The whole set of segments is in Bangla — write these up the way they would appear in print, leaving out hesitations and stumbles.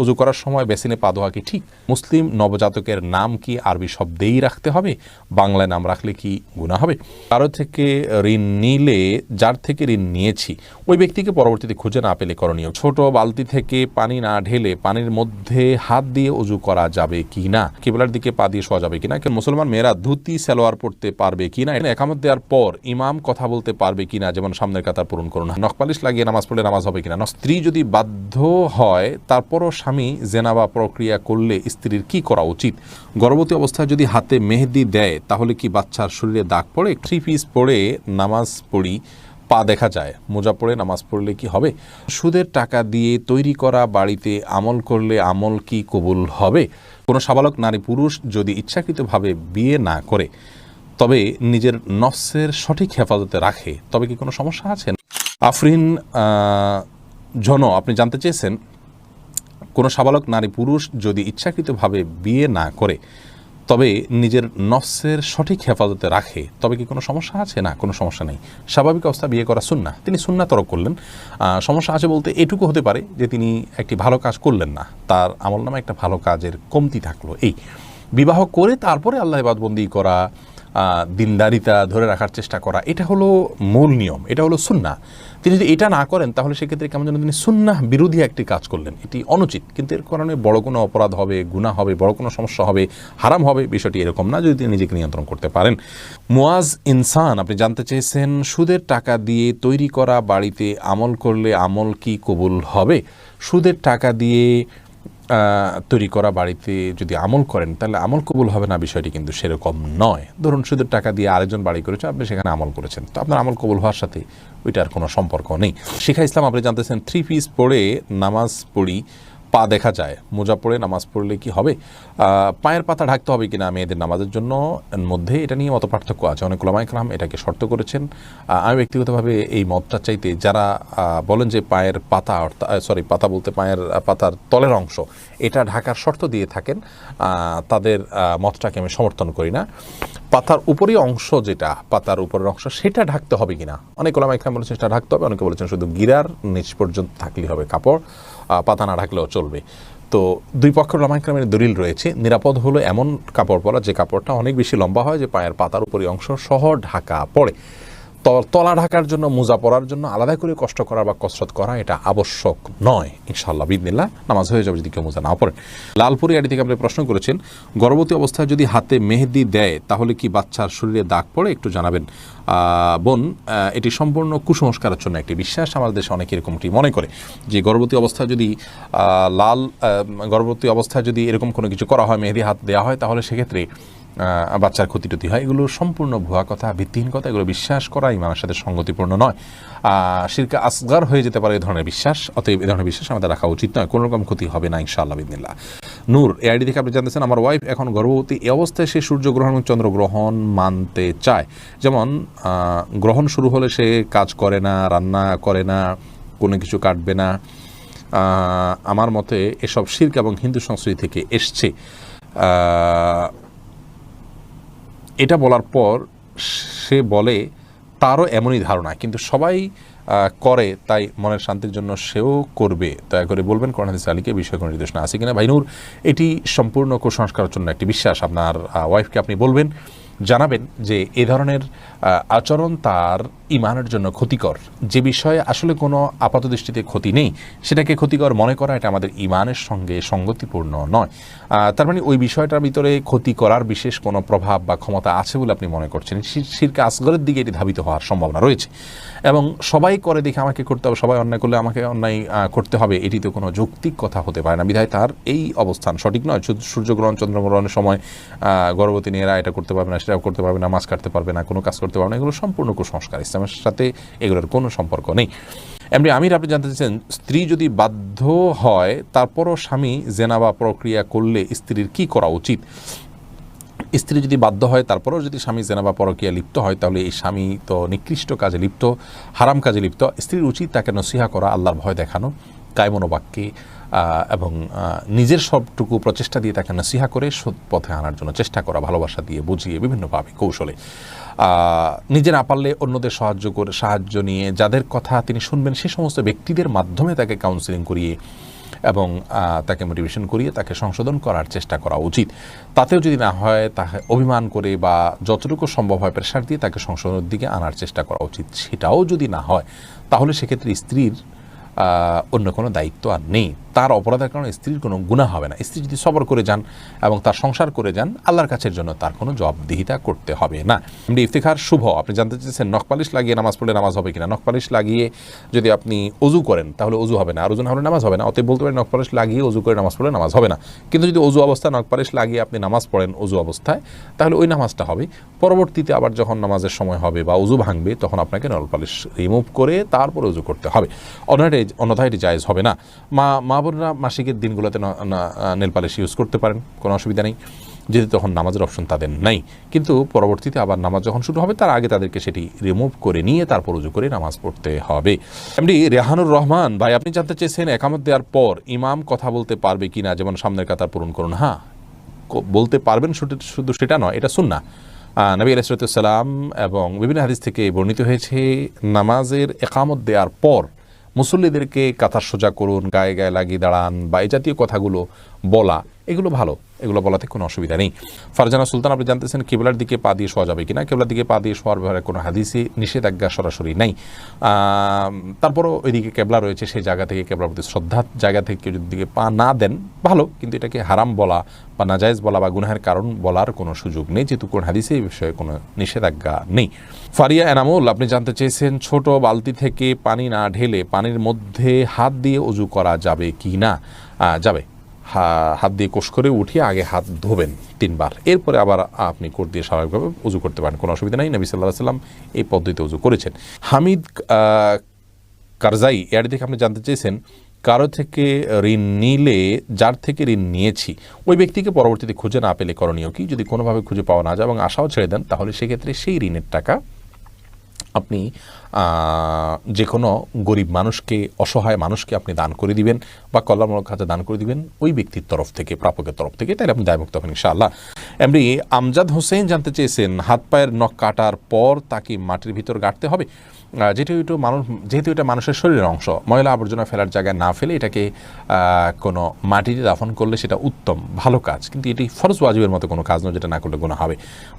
অজু করার সময় বেসিনে পা ধোয়া কি ঠিক? মুসলিম নবজাতকের নাম কি আরবি শব্দেই রাখতে হবে? বাংলায় নাম রাখলে কি গুনাহ হবে? কারো থেকে ঋণ নিলে যার থেকে ঋণ নিয়েছি ওই ব্যক্তিকে পরবর্তীতে খুঁজে না পেলে করণীয়। ছোট বালতি থেকে পানি না ঢেলে পানির মধ্যে হাত দিয়ে অজু করা যাবে কি না? কিবলার দিকে পা দিয়ে শোয়া যাবে কিনা? মুসলমান মেয়েরা ধুতি সালোয়ার পড়তে পারবে কিনা? একামত দেওয়ার পর ইমাম কথা বলতে পারবে কিনা? যেমন সামনের কাতার পূরণ করুন। নখপালিশ লাগিয়ে নামাজ পড়লে নামাজ হবে কিনা? স্ত্রী যদি বাধ্য হয় তারপরও স্বামী জেনাবা প্রক্রিয়া করলে স্ত্রীর কি করা উচিত? গর্ভবতী অবস্থায় যদি হাতে মেহেদি দেয় তাহলে কি বাচ্চার শরীরে দাগ পড়ে? 3 পিস পরে নামাজ পড়ি, পা দেখা যায়, মোজা পড়ে নামাজ পড়লে কি হবে? সুদের টাকা দিয়ে তৈরি করা বাড়িতে আমল করলে আমল কি কবুল হবে? কোনো সাবালক নারী পুরুষ যদি ইচ্ছাকৃতভাবে বিয়ে না করে তবে নিজের নফসের সঠিক হেফাজতে রাখে তবে কি কোনো সমস্যা আছে? আফরিন জন আপনি জানতে চেয়েছেন, কোনো সাবালক নারী পুরুষ যদি ইচ্ছাকৃতভাবে বিয়ে না করে তবে নিজের নফসের সঠিক হেফাজতে রাখে তবে কি কোনো সমস্যা আছে? না, কোনো সমস্যা নেই। স্বাভাবিক অবস্থা বিয়ে করা সুন্নাহ, তিনি সুন্নাহ তরক করলেন। সমস্যা আছে বলতে এটুকু হতে পারে যে তিনি একটি ভালো কাজ করলেন না, তার আমলনামে একটা ভালো কাজের কমতি থাকলো। এই বিবাহ করে তারপরে আল্লাহ ইবাদতবন্দি করা, দিনদারিতা ধরে রাখার চেষ্টা করা, এটা হলো মূল নিয়ম, এটা হলো সুন্নাহ। তিনি যদি এটা না করেন তাহলে সেক্ষেত্রে কেমন যেন তিনি সুন্নাহ বিরোধী একটি কাজ করলেন, এটি অনুচিত। কিন্তু এর কারণে বড় কোনো অপরাধ হবে, গুনাহ হবে, বড় কোনো সমস্যা হবে, হারাম হবে, বিষয়টি এরকম না যদি তিনি নিজেকে নিয়ন্ত্রণ করতে পারেন। মুয়াজ ইনসান আপনি জানতে চেয়েছেন, সুদের টাকা দিয়ে তৈরি করা বাড়িতে আমল করলে আমল কি কবুল হবে? সুদের টাকা দিয়ে তৈরি করা বাড়িতে যদি আমল করেন তাহলে আমল কবুল হবে না, বিষয়টি কিন্তু সেরকম নয়। ধরুন সুদের টাকা দিয়ে আরেকজন বাড়ি করেছে, আপনি সেখানে আমল করেছেন, তো আপনার আমল কবুল হওয়ার সাথে ওইটার কোনো সম্পর্ক নেই। শিখা ইসলাম আপনি জানতেছেন, 3 পিস পরে নামাজ পড়ি, পা দেখা যায়, মোজা পড়ে নামাজ পড়লে কি হবে? পায়ের পাতা ঢাকতে হবে কিনা মেয়েদের নামাজের জন্য মধ্যে এটা নিয়ে মত পার্থক্য আছে। অনেক ওলামায়ে কেরাম এটাকে শর্ত করেছেন। আমি ব্যক্তিগতভাবে এই মতটা চাইতে যারা বলেন যে পায়ের পাতা পাতা বলতে পায়ের পাতার তলের অংশ এটা ঢাকার শর্ত দিয়ে থাকেন, তাদের মতটাকে আমি সমর্থন করি না। পাতার উপরই অংশ, যেটা পাতার উপরের অংশ সেটা ঢাকতে হবে কিনা, অনেক ওলামায়ে কেরাম বলেছেন সেটা ঢাকতে হবে, অনেকে বলেছেন শুধু গিরার নিচ পর্যন্ত থাকলেই হবে কাপড়, পাতা না ঢাকলেও চলবে। তো দুই পক্ষের ওলামায়ে কেরামের দলিল রয়েছে। নিরাপদ হলো এমন কাপড় পরা যে কাপড়টা অনেক বেশি লম্বা হয়, যে পায়ের পাতার উপরই অংশ সহ ঢাকা পড়ে। তলা ঢাকার জন্য, মোজা পরার জন্য আলাদা করে কষ্ট করা বা কসরত করা এটা আবশ্যক নয়। ইনশাআল্লাহ বিদিনিল্লাহ নামাজ হয়ে যাবে যদি কেউ মোজা না পড়েন। লালপুরি আড়ি থেকে আপনি প্রশ্ন করেছেন, গর্ভবতী অবস্থায় যদি হাতে মেহেদি দেয় তাহলে কি বাচ্চার শরীরে দাগ পড়ে? একটু জানাবেন। বোন, এটি সম্পূর্ণ কুসংস্কারের জন্য একটি বিশ্বাস। আমাদের দেশে অনেকে এরকমটি মনে করে যে গর্ভবতী অবস্থায় যদি এরকম কোনো কিছু করা হয়, মেহেদি হাত দেওয়া হয়, তাহলে সেক্ষেত্রে বাচ্চার ক্ষতি টতি হয়। এগুলো সম্পূর্ণ ভুয়া কথা, ভিত্তিহীন কথা। এগুলো বিশ্বাস করা ইমানের সাথে সঙ্গতিপূর্ণ নয়, শিরকে আসগার হয়ে যেতে পারে এই ধরনের বিশ্বাস। অতএব এই ধরনের বিশ্বাস আমাদের রাখা উচিত নয়। কোনো রকম ক্ষতি হবে না ইনশাআল্লাহ বিদিনিল্লাহ। নূর এই আইডি থেকে আপনি জানতেছেন, আমার ওয়াইফ এখন গর্ভবতী, এই অবস্থায় সে সূর্যগ্রহণ এবং চন্দ্রগ্রহণ মানতে চায়। যেমন গ্রহণ শুরু হলে সে কাজ করে না, রান্না করে না, কোনো কিছু কাটবে না। আমার মতে এসব শিরক এবং হিন্দু সংস্কৃতি থেকে এসছে। এটা বলার পর সে বলে তারও এমনই ধারণা, কিন্তু সবাই করে তাই মনের শান্তির জন্য সেও করবে। দয়া করে বলবেন কোরআন হাদিস আলীকে বিষয়ে কোনো নির্দেশনা আছে কিনা। ভাইনুর, এটি সম্পূর্ণ কুসংস্কারের জন্য একটি বিশ্বাস। আপনার ওয়াইফকে আপনি বলবেন, জানাবেন যে এ ধরনের আচরণ তার ইমানের জন্য ক্ষতিকর। যে বিষয়ে আসলে কোনো আপাতদৃষ্টিতে ক্ষতি নেই সেটাকে ক্ষতিকর মনে করা, এটা আমাদের ইমানের সঙ্গে সঙ্গতিপূর্ণ নয়। তার মানে ওই বিষয়টার ভিতরে ক্ষতি করার বিশেষ কোনো প্রভাব বা ক্ষমতা আছে বলে আপনি মনে করছেন। শিরকে আসগরের দিকে এটি ধাবিত হওয়ার সম্ভাবনা রয়েছে। এবং সবাই করে দেখে আমাকে করতে হবে, সবাই অন্যায় করলে আমাকে অন্যায় করতে হবে, এটি তো কোনো যৌক্তিক কথা হতে পারে না। বিধায় তার এই অবস্থান সঠিক নয়। সূর্যগ্রহণ চন্দ্রগ্রহণের সময় গর্ভবতী মেয়েরা এটা করতে পারবে না, সেটাও করতে পারবে না, মাছ কাটতে পারবে না, কোনো কাজ করতে পারবে না। এগুলো সম্পূর্ণ কুসংস্কার, ইসলামের সাথে এগুলোর কোনো সম্পর্ক নেই। এমনি আমির আপনি জানতে চাচ্ছেন, স্ত্রী যদি বাধ্য হয় তারপরও স্বামী জেনাবা প্রক্রিয়া করলে স্ত্রীর কি করা উচিত? স্ত্রী যদি বাধ্য হয় তারপরেও যদি স্বামী জেনাবা পরকীয়া লিপ্ত হয়, তাহলে এই স্বামী তো নিকৃষ্ট কাজে লিপ্ত, হারাম কাজে লিপ্ত। স্ত্রীর উচিত তাকে নসিহা করা, আল্লাহর ভয় দেখানো, কায়মনোবাক্যে এবং নিজের সবটুকু প্রচেষ্টা দিয়ে তাকে নসিহা করে সৎ পথে আনার জন্য চেষ্টা করা, ভালোবাসা দিয়ে বুঝিয়ে বিভিন্নভাবে কৌশলে। নিজে না পারলে অন্যদের সাহায্য নিয়ে যাদের কথা তিনি শুনবেন সে সমস্ত ব্যক্তিদের মাধ্যমে তাকে কাউন্সেলিং করিয়ে এবং তাকে মোটিভেশন করিয়ে তাকে সংশোধন করার চেষ্টা করা উচিত। তাতেও যদি না হয় তাকে অভিমান করে বা যতটুকু সম্ভব হয় প্রেশার দিয়ে তাকে সংশোধনের দিকে আনার চেষ্টা করা উচিত। সেটাও যদি না হয় তাহলে সেক্ষেত্রে স্ত্রীর অন্য কোনো দায়িত্ব আর নেই। তার অপরাধের কারণে স্ত্রীর কোনো গুনাহ হবে না। স্ত্রী যদি সবর করে যান এবং তার সংসার করে যান, আল্লাহর কাছের জন্য তার কোনো জবাবদিহিতা করতে হবে না। এমনি ইফতিখার শুভ, আপনি জানতে চাইছেন নখপালিশ লাগিয়ে নামাজ পড়লে নামাজ হবে কিনা। নখপালিশ লাগিয়ে যদি আপনি অজু করেন তাহলে অজু হবে না, আর ওজু না হলে নামাজ হবে না। অতএব বলতে পারেন নখপালিশ লাগিয়ে অজু করে নামাজ পড়লে নামাজ হবে না। কিন্তু যদি অজু অবস্থায় নখপালিশ লাগিয়ে আপনি নামাজ পড়েন অজু অবস্থায়, তাহলে ওই নামাজটা হবে। পরবর্তীতে আবার যখন নামাজের সময় হবে বা অজু ভাঙবে তখন আপনাকে নখপালিশ রিমুভ করে তারপর অজু করতে হবে, অন্যথায় এটি জায়েজ হবে না। মা বোনরা মাসিকের দিনগুলোতে নেল পালিশ ইউজ করতে পারেন, কোনো অসুবিধা নেই, যেহেতু তখন নামাজের অপশন তাদের নাই। কিন্তু পরবর্তীতে আবার নামাজ যখন শুরু হবে তার আগে তাদেরকে সেটি রিমুভ করে নিয়ে তারপর উজু করে নামাজ পড়তে হবে। এমনি রেহানুর রহমান ভাই, আপনি জানতে চেয়েছেন একামত দেওয়ার পর ইমাম কথা বলতে পারবে কিনা, যেমন সামনের কাতার পূরণ করুন। হ্যাঁ, বলতে পারবেন, শুধু সেটা নয়, এটা সুন্নাহ। নবী আলাইহিস সালাম এবং বিভিন্ন হাদিস থেকে বর্ণিত হয়েছে নামাজের একামত দেওয়ার পর মুসল্লিদেরকে কাতার সোজা করুন, গায়ে গায়ে লাগিয়ে দাঁড়ান বা এই জাতীয় কথাগুলো বলা, এগুলো ভালো, এগুলো বলাতে কোনো অসুবিধা নেই। ফারজানা সুলতান, আপনি জানতেছেন কিবলার দিকে পা দিয়ে শোয়া যাবে কিনা। কিবলার দিকে পা দিয়ে শোয়ার ব্যাপারে কোনো হাদিসে নিষেধাজ্ঞা সরাসরি নাই। তারপরও ওইদিকে কেবলা রয়েছে, সেই জায়গা থেকে কেবলার প্রতি শ্রদ্ধার জায়গা থেকে যদি দিকে পা না দেন ভালো, কিন্তু এটাকে হারাম বলা বা নাজায়েজ বলা বা গুনাহের কারণ বলার কোনো সুযোগ নেই, যেহেতু কোন হাদিসে এই বিষয়ে কোনো নিষেধাজ্ঞা নেই। ফারিয়া এনামুল, আপনি জানতে চেয়েছেন ছোট বালতি থেকে পানি না ঢেলে পানির মধ্যে হাত দিয়ে উজু করা যাবে কি না। যাবে, হাত দিয়ে কোষ করে উঠিয়ে আগে হাত ধোবেন 3 বার, এরপরে আবার আপনি কোট দিয়ে স্বাভাবিকভাবে উজু করতে পারেন, কোনো অসুবিধা নেই। নবী সাল্লাল্লাহু আলাইহি ওয়াসাল্লাম এই পদ্ধতিতে উজু করেছেন। হামিদ কারজাই, এর দিকে আপনি জানতে চেয়েছেন কারো থেকে ঋণ নিলে, যার থেকে ঋণ নিয়েছি ওই ব্যক্তিকে পরবর্তীতে খুঁজে না পেলে করণীয় কি। যদি কোনোভাবে খুঁজে পাওয়া না যায় এবং আশাও ছেড়ে দেন, তাহলে সেক্ষেত্রে সেই ঋণের টাকা আপনি যে কোনো গরিব মানুষকে, অসহায় মানুষকে আপনি দান করে দিবেন বা কল্যাণমূলক কাজে দান করে দিবেন ওই ব্যক্তির তরফ থেকে, প্রাপকের তরফ থেকে, তাহলে আপনি দায়মুক্ত হবেন ইনশাআল্লাহ। এমনি আমজাদ হোসেন জানতে চেয়েছেন হাত পায়ের নখ কাটার পর তাকে মাটির ভিতর গাঁটতে হবে। যেহেতু এটা মানুষের শরীরের অংশ, ময়লা আবর্জনা ফেলার জায়গায় না ফেলে এটাকে কোনো মাটিতে দাফন করলে সেটা উত্তম, ভালো কাজ, কিন্তু এটি ফরজ ওয়াজিবের মতো কোনো কাজ নয় যেটা না করলে গুনাহ হবে।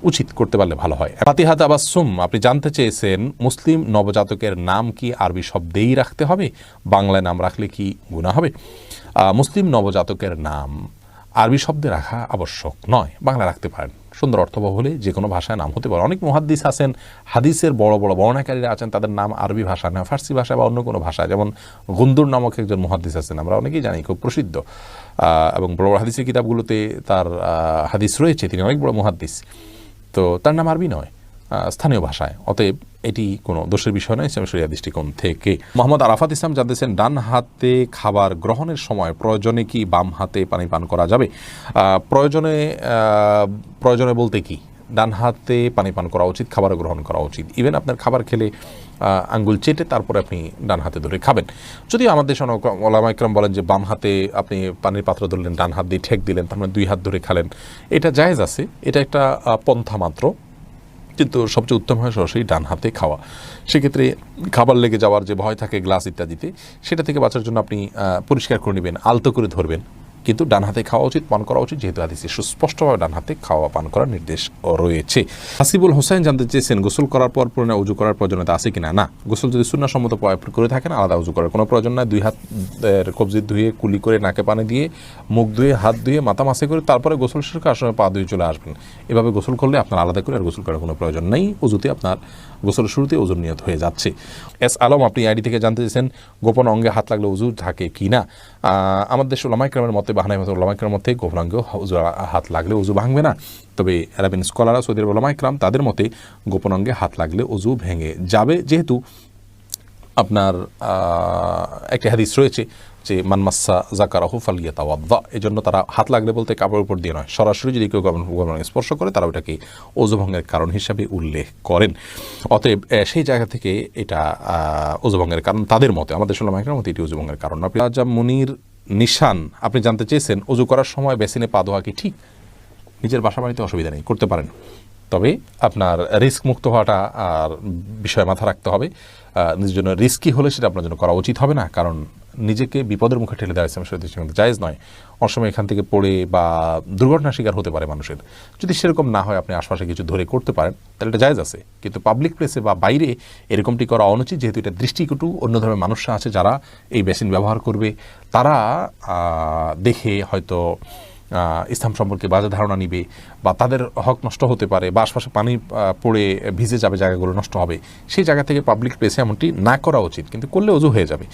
উচিত, করতে পারলে ভালো হয়। ফাতিহা তাবাসসুম, আপনি জানতে চেয়েছেন মুসলিম নবজাতকের নাম কি আরবি শব্দেই রাখতে হবে, বাংলায় নাম রাখলে কি গুনাহ হবে। মুসলিম নবজাতকের নাম আরবি শব্দে রাখা আবশ্যক নয়, বাংলা রাখতে পারেন, সুন্দর অর্থবহ হলে যে কোনো ভাষায় নাম হতে পারে। অনেক মুহাদ্দিস আছেন, হাদিসের বড় বড় বর্ণনাকারীরা আছেন, তাদের নাম আরবি ভাষা না ফার্সি ভাষা বা অন্য কোনো ভাষা, যেমন গুন্দুর নামক একজন মুহাদ্দিস আছেন, আমরা অনেকেই জানি, খুব প্রসিদ্ধ এবং বড় বড় হাদিসের কিতাবগুলোতে তার হাদিস রয়েছে, তিনি অনেক বড় মুহাদ্দিস, তো তার নাম আরবি নয়, স্থানীয় ভাষায়। অতএব এটি কোনো দোষের বিষয় নয় ইসলাম শরিয়া দৃষ্টিকোণ থেকে। মোহাম্মদ আরাফাত ইসলাম জানতেছেন ডান হাতে খাবার গ্রহণের সময় প্রয়োজনে কি বাম হাতে পানি পান করা যাবে। প্রয়োজনে বলতে কি, ডান হাতে পানি পান করা উচিত, খাবার গ্রহণ করা উচিত। ইভেন আপনার খাবার খেলে আঙ্গুল চেটে তারপরে আপনি ডান হাতে ধরে খাবেন। যদিও আমাদের দেশে ওলামা ইকরাম বলেন যে বাম হাতে আপনি পানির পাত্র ধরলেন, ডান হাত দিয়ে ঠেক দিলেন, তার মানে 2 হাত ধরে খেলেন, এটা জায়েজ আছে, এটা একটা পন্থা মাত্র, কিন্তু সবচেয়ে উত্তম হয় সরাসরি ডান হাতে খাওয়া। সেক্ষেত্রে খাবার লেগে যাওয়ার যে ভয় থাকে গ্লাস ইত্যাদিতে, সেটা থেকে বাঁচার জন্য আপনি পরিষ্কার করে নেবেন, আলতো করে ধরবেন, কিন্তু ডান হাতে খাওয়া উচিত, পান করা উচিত, যেহেতু হাদিসে সুস্পষ্টভাবে ডান হাতে খাওয়া পান করার নির্দেশ রয়েছে। হাসিবুল হোসেন জানতে চেয়েছেন গোসল করার পর পুনরায় উজু করার প্রয়োজনীয়তা আছে কিনা। না, গোসল যদি সুন্নাহসম্মত করে থাকেন আলাদা উজু করার কোনো প্রয়োজন নয়। 2 হাতের কবজি ধুয়ে, কুলি করে, নাকে পানি দিয়ে, মুখ ধুয়ে, হাত ধুয়ে, মাথা মাসে করে তারপরে গোসল শেষ করে আসলে পা ধুয়ে চলে আসবেন। এভাবে গোসল করলে আপনার আলাদা করে আর গোসল করার কোনো প্রয়োজন নেই, উজুতে আপনার গোসলের শুরুতে ওজুর নিয়ত হয়ে যাচ্ছে। এস আলম, আপনি আইডি থেকে জানতে চেয়েছেন গোপন অঙ্গে হাত লাগলে উজু থাকে কি না। আমাদের দেশের ওলামা ইকরামের মতে, বাহানাই মতে ওলামা ইকরামের মতে গোপন অঙ্গে হাত লাগলে উজু ভাঙবে না। তবে আরবিন স্কলাররা, সৌদি আরবের ওলামা ইকরাম, তাদের মতে গোপন অঙ্গে হাত লাগলে উজু ভেঙে যাবে, যেহেতু আপনার একটি হাদিস রয়েছে যে মান মাসসা যাকারাহু ফালিয়াতাওয়াদ্দা, এই জন্য তারা হাত লাগলে বলতে কাপড়ের উপর দিয়ে নয়, সরাসরি যদি কেউ গোপন স্পর্শ করে তারা ওটাকে ওযু ভঙ্গের কারণ হিসাবে উল্লেখ করেন। অতএব সেই জায়গা থেকে এটা ওযু ভঙ্গের কারণ তাদের মতে, আমাদের ওলামা ইকরামের মতে এটি ওযু ভঙ্গের কারণ। রাজা মুনির নিশান, আপনি জানতে চেয়েছেন ওযু করার সময় বেসিনে পা ধোয়া কি ঠিক। নিজের বাসা বাড়িতে অসুবিধা নেই, করতে পারেন, তবে আপনার রিস্ক মুক্ত হওয়াটা আর বিষয় মাথা রাখতে হবে। নিজের জন্য রিস্কি হলে সেটা আপনার জন্য করা উচিত হবে না, কারণ নিজেকে বিপদের মুখে ঠেলে দেওয়া ইসলামের দৃষ্টিকোণ জায়েজ নয়। অনেক সময় এখান থেকে পড়ে বা দুর্ঘটনার শিকার হতে পারে মানুষের। যদি সেরকম না হয়, আপনি আশপাশে কিছু ধরে করতে পারেন, তাহলে এটা জায়েজ আছে। কিন্তু পাবলিক প্লেসে বা বাইরে এরকমটি করা অনুচিত, যেহেতু এটা দৃষ্টিকটু। অন্য ধর্মের মানুষরা আছে যারা এই বেসিন ব্যবহার করবে, তারা দেখে হয়তো ইসলাম সম্পর্কে বাজে ধারণা নিবে, বা তাদের হক নষ্ট হতে পারে, বা আশপাশে পানি পড়ে ভিজে যাবে, জায়গাগুলো নষ্ট হবে। সেই জায়গা থেকে পাবলিক প্লেসে এমনটি না করা উচিত, কিন্তু করলে অজু হয়ে যাবে।